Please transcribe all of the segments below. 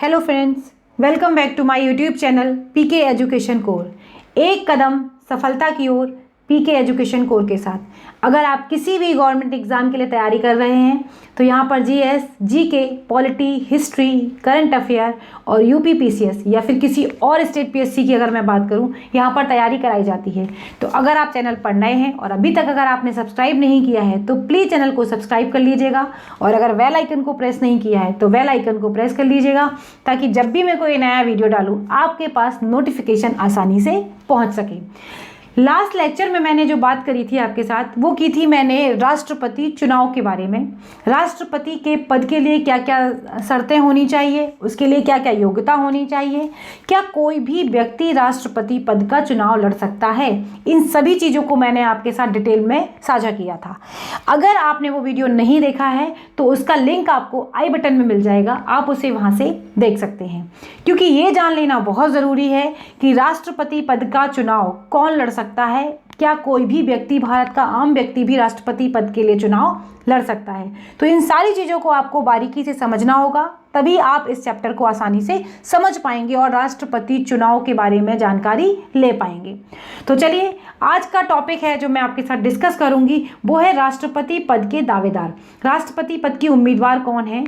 Hello friends, welcome back to my YouTube channel PK education core. एक कदम सफलता की ओर पीके एजुकेशन कोर के साथ। अगर आप किसी भी गवर्नमेंट एग्जाम के लिए तैयारी कर रहे हैं तो यहाँ पर GS, GK, polity, history, current affair और यूपी पीसीएस या फिर किसी और स्टेट पीएससी की अगर मैं बात करूँ, यहाँ पर तैयारी कराई जाती है। तो अगर आप चैनल पर नए हैं और अभी तक अगर आपने सब्सक्राइब नहीं किया है तो प्लीज़ चैनल को सब्सक्राइब कर लीजिएगा, और अगर बेल आइकन को प्रेस नहीं किया है तो बेल आइकन को प्रेस कर लीजिएगा, ताकि जब भी मैं कोई नया वीडियो डालूँ आपके पास नोटिफिकेशन आसानी से पहुँच सके। लास्ट लेक्चर में मैंने जो बात करी थी आपके साथ, वो की थी मैंने राष्ट्रपति चुनाव के बारे में। राष्ट्रपति के पद के लिए क्या क्या शर्तें होनी चाहिए, उसके लिए क्या क्या योग्यता होनी चाहिए, क्या कोई भी व्यक्ति राष्ट्रपति पद का चुनाव लड़ सकता है, इन सभी चीज़ों को मैंने आपके साथ डिटेल में साझा किया था। अगर आपने वो वीडियो नहीं देखा है तो उसका लिंक आपको आई बटन में मिल जाएगा, आप उसे वहाँ से देख सकते हैं। क्योंकि ये जान लेना बहुत ज़रूरी है कि राष्ट्रपति पद का चुनाव कौन लड़ सकता है, क्या कोई भी व्यक्ति, भारत का आम व्यक्ति भी राष्ट्रपति पद के लिए चुनाव लड़ सकता है। तो इन सारी चीज़ों को आपको बारीकी से समझना होगा, तभी आप इस चैप्टर को आसानी से समझ पाएंगे और राष्ट्रपति चुनाव के बारे में जानकारी ले पाएंगे। तो चलिए, आज का टॉपिक है जो मैं आपके साथ डिस्कस करूंगी, वो है राष्ट्रपति पद के दावेदार। राष्ट्रपति पद की उम्मीदवार कौन है,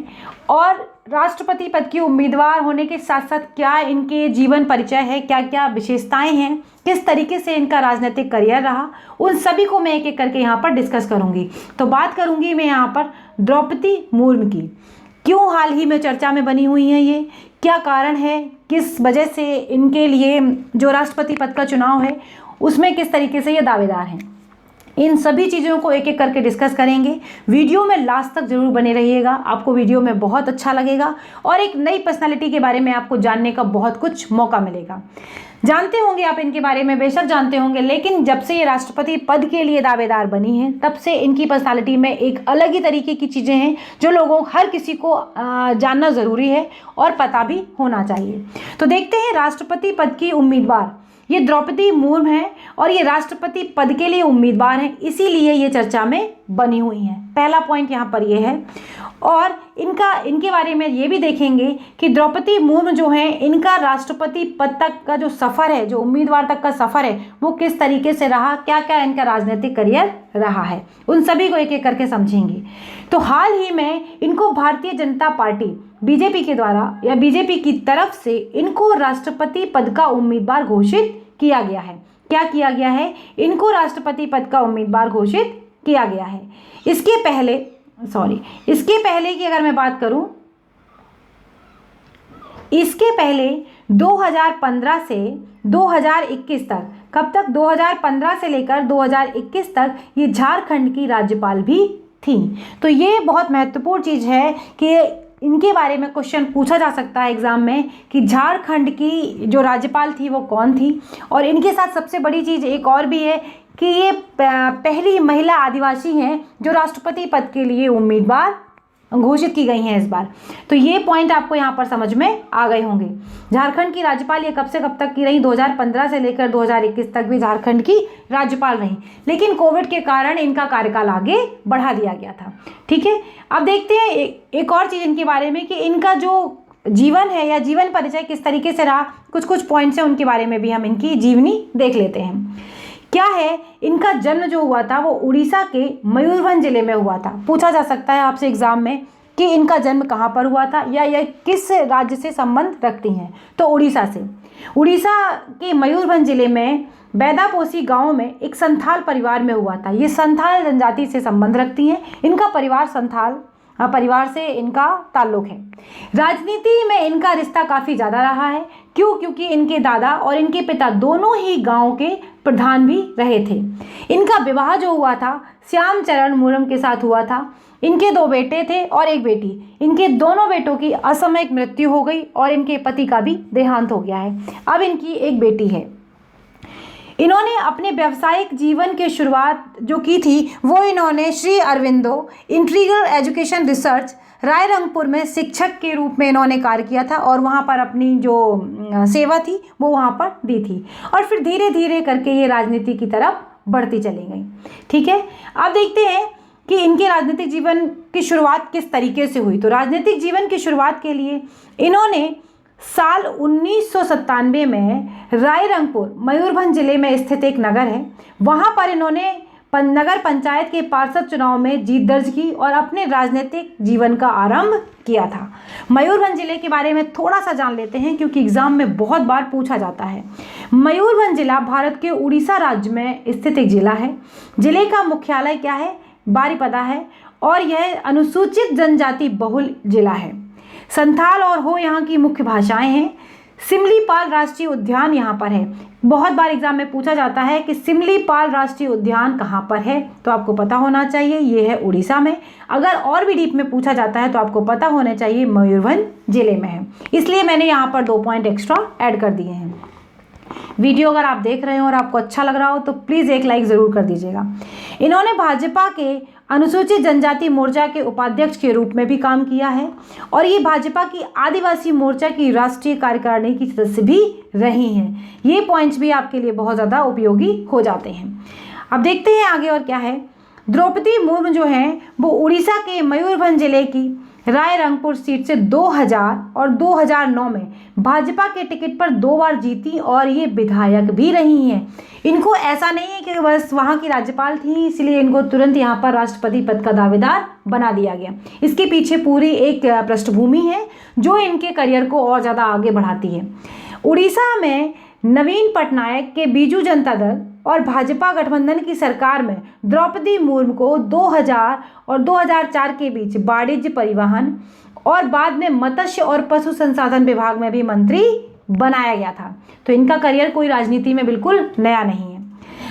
और राष्ट्रपति पद की उम्मीदवार होने के साथ साथ क्या इनके जीवन परिचय है, क्या क्या विशेषताएं हैं, किस तरीके से इनका राजनीतिक करियर रहा, उन सभी को मैं एक एक करके यहाँ पर डिस्कस करूँगी। तो बात करूँगी मैं यहाँ पर द्रौपदी मुर्मू की। क्यों हाल ही में चर्चा में बनी हुई है ये, क्या कारण है, किस वजह से इनके लिए जो राष्ट्रपति पद का चुनाव है उसमें किस तरीके से ये दावेदार हैं, इन सभी चीज़ों को एक एक करके डिस्कस करेंगे। वीडियो में लास्ट तक जरूर बने रहिएगा, आपको वीडियो में बहुत अच्छा लगेगा और एक नई पर्सनालिटी के बारे में आपको जानने का बहुत कुछ मौका मिलेगा। जानते होंगे आप इनके बारे में, बेशक जानते होंगे, लेकिन जब से ये राष्ट्रपति पद के लिए दावेदार बनी हैं तब से इनकी पर्सनालिटी में एक अलग ही तरीके की चीज़ें हैं जो लोगों, हर किसी को जानना ज़रूरी है और पता भी होना चाहिए। तो देखते हैं राष्ट्रपति पद की उम्मीदवार, ये द्रौपदी मुर्मू हैं और ये राष्ट्रपति पद के लिए उम्मीदवार हैं, इसीलिए ये चर्चा में बनी हुई हैं। पहला पॉइंट यहाँ पर ये है। और इनके बारे में ये भी देखेंगे कि द्रौपदी मुर्मू जो हैं, इनका राष्ट्रपति पद तक का जो सफ़र है, जो उम्मीदवार तक का सफ़र है, वो किस तरीके से रहा, क्या क्या इनका राजनीतिक करियर रहा है, उन सभी को एक एक करके समझेंगे। तो हाल ही में इनको भारतीय जनता पार्टी बीजेपी के द्वारा या बीजेपी की तरफ से इनको राष्ट्रपति पद का उम्मीदवार घोषित किया गया है। क्या किया गया है? इनको राष्ट्रपति पद का उम्मीदवार घोषित किया गया है। इसके पहले की अगर मैं बात करूं, इसके पहले 2015 से 2021 तक, कब तक? 2015 से लेकर 2021 तक ये झारखंड की राज्यपाल भी थी। तो ये बहुत महत्वपूर्ण चीज़ है कि इनके बारे में क्वेश्चन पूछा जा सकता है एग्जाम में कि झारखंड की जो राज्यपाल थी वो कौन थी। और इनके साथ सबसे बड़ी चीज़ एक और भी है कि ये पहली महिला आदिवासी हैं जो राष्ट्रपति पद के लिए उम्मीदवार घोषित की गई हैं इस बार। तो ये पॉइंट आपको यहाँ पर समझ में आ गए होंगे। झारखंड की राज्यपाल ये कब से कब तक की रही? 2015 से लेकर 2021 तक भी झारखंड की राज्यपाल रही, लेकिन कोविड के कारण इनका कार्यकाल आगे बढ़ा दिया गया था। ठीक है, अब देखते हैं एक और चीज़ इनके बारे में कि इनका जो जीवन है या जीवन परिचय किस तरीके से रहा, कुछ कुछ पॉइंट्स हैं उनके बारे में भी हम इनकी जीवनी देख लेते हैं। क्या है, इनका जन्म जो हुआ था वो उड़ीसा के मयूरभंज जिले में हुआ था। पूछा जा सकता है आपसे एग्जाम में कि इनका जन्म कहाँ पर हुआ था या किस राज्य से संबंध रखती हैं, तो उड़ीसा से। उड़ीसा के मयूरभंज जिले में बैदापोसी गांव में एक संथाल परिवार में हुआ था। ये संथाल जनजाति से संबंध रखती हैं, इनका परिवार संथाल परिवार से इनका ताल्लुक है। राजनीति में इनका रिश्ता काफ़ी ज़्यादा रहा है। क्यों? क्योंकि इनके दादा और इनके पिता दोनों ही गांव के प्रधान भी रहे थे। इनका विवाह जो हुआ था श्यामचरण मुर्मू के साथ हुआ था। इनके 2 बेटे थे और एक बेटी। इनके दोनों बेटों की असामयिक मृत्यु हो गई और इनके पति का भी देहांत हो गया है। अब इनकी एक बेटी है। इन्होंने अपने व्यावसायिक जीवन की शुरुआत जो की थी वो इन्होंने Shri Aurobindo integral education research Rairangpur में शिक्षक के रूप में इन्होंने कार्य किया था और वहाँ पर अपनी जो सेवा थी वो वहाँ पर दी थी। और फिर धीरे धीरे करके ये राजनीति की तरफ बढ़ती चली गई। ठीक है, अब देखते हैं कि इनके राजनीतिक जीवन की शुरुआत किस तरीके से हुई। तो राजनीतिक जीवन की शुरुआत के लिए इन्होंने साल 1997 में रायरंगपुर मयूरभंज जिले में स्थित एक नगर है, वहाँ पर इन्होंने नगर पंचायत के पार्षद चुनाव में जीत दर्ज की और अपने राजनीतिक जीवन का आरंभ किया था। मयूरभंज जिले के बारे में थोड़ा सा जान लेते हैं क्योंकि एग्जाम में बहुत बार पूछा जाता है। मयूरभंज जिला भारत के उड़ीसा राज्य में स्थित एक जिला है। जिले का मुख्यालय क्या है? बारीपदा है और यह अनुसूचित जनजाति बहुल जिला है। संथाल और हो यहाँ की मुख्य भाषाएं हैं। सिमलीपाल राष्ट्रीय उद्यान यहाँ पर है। बहुत बार एग्जाम में पूछा जाता है कि सिमलीपाल राष्ट्रीय उद्यान कहाँ पर है, तो आपको पता होना चाहिए ये है उड़ीसा में। अगर और भी डीप में पूछा जाता है तो आपको पता होना चाहिए मयूरभंज जिले में है, इसलिए मैंने यहाँ पर 2 पॉइंट एक्स्ट्रा ऐड कर दिए हैं। वीडियो अगर आप देख रहे हो और आपको अच्छा लग रहा हो तो प्लीज़ एक लाइक ज़रूर कर दीजिएगा। इन्होंने भाजपा के अनुसूचित जनजाति मोर्चा के उपाध्यक्ष के रूप में भी काम किया है और ये भाजपा की आदिवासी मोर्चा की राष्ट्रीय कार्यकारिणी की सदस्य भी रही हैं। ये पॉइंट्स भी आपके लिए बहुत ज़्यादा उपयोगी हो जाते हैं। अब देखते हैं आगे और क्या है। द्रौपदी मुर्मू जो हैं वो उड़ीसा के मयूरभंज जिले की रायरंगपुर सीट से 2000 और 2009 में भाजपा के टिकट पर 2 बार जीती और ये विधायक भी रही हैं। इनको ऐसा नहीं है कि बस वहाँ की राज्यपाल थी इसलिए इनको तुरंत यहाँ पर राष्ट्रपति पद का दावेदार बना दिया गया। इसके पीछे पूरी एक पृष्ठभूमि है जो इनके करियर को और ज़्यादा आगे बढ़ाती है। उड़ीसा में नवीन पटनायक के बीजू जनता दल और भाजपा गठबंधन की सरकार में द्रौपदी मुर्मू को 2000 और 2004 के बीच वाणिज्य, परिवहन और बाद में मत्स्य और पशु संसाधन विभाग में भी मंत्री बनाया गया था। तो इनका करियर कोई राजनीति में बिल्कुल नया नहीं है।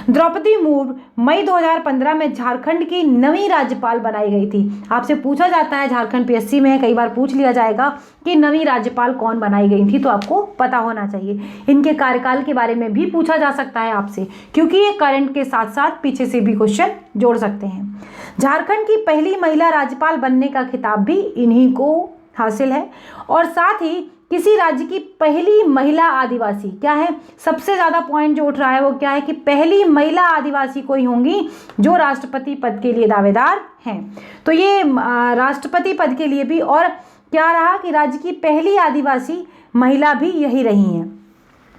द्रौपदी मुर्मू मई 2015 में झारखंड की नवी राज्यपाल बनाई गई थी। आपसे पूछा जाता है, झारखंड पीएससी में कई बार पूछ लिया जाएगा कि नवी राज्यपाल कौन बनाई गई थी, तो आपको पता होना चाहिए। इनके कार्यकाल के बारे में भी पूछा जा सकता है आपसे, क्योंकि ये करंट के साथ साथ पीछे से भी क्वेश्चन जोड़ सकते हैं। झारखंड की पहली महिला राज्यपाल बनने का खिताब भी इन्हीं को हासिल है और साथ ही किसी राज्य की पहली महिला आदिवासी क्या है, सबसे ज़्यादा पॉइंट जो उठ रहा है वो क्या है कि पहली महिला आदिवासी कोई होंगी जो राष्ट्रपति पद के लिए दावेदार हैं। तो ये राष्ट्रपति पद के लिए भी और क्या रहा कि राज्य की पहली आदिवासी महिला भी यही रही हैं।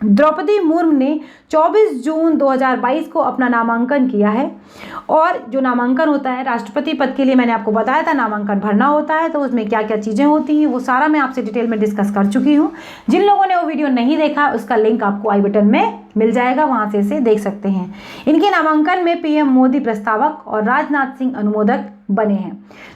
द्रौपदी मुर्मू ने 24 जून 2022 को अपना नामांकन किया है और जो नामांकन होता है राष्ट्रपति पद के लिए मैंने आपको बताया था नामांकन भरना होता है, तो उसमें क्या क्या चीज़ें होती हैं वो सारा मैं आपसे डिटेल में डिस्कस कर चुकी हूँ। जिन लोगों ने वो वीडियो नहीं देखा उसका लिंक आपको आई बटन में मिल जाएगा, वहाँ से इसे देख सकते हैं। इनके नामांकन में पीएम मोदी प्रस्तावक और राजनाथ सिंह अनुमोदक बने हैं।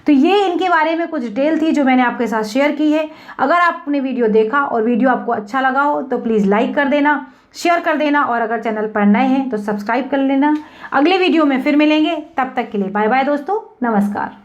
तो ये इनके बारे में कुछ डिटेल थी जो मैंने आपके साथ शेयर की है। अगर आपने वीडियो देखा और वीडियो आपको अच्छा लगा हो तो प्लीज़ लाइक कर देना, शेयर कर देना और अगर चैनल पर नए हैं तो सब्सक्राइब कर लेना। अगले वीडियो में फिर मिलेंगे, तब तक के लिए बाय बाय दोस्तों, नमस्कार।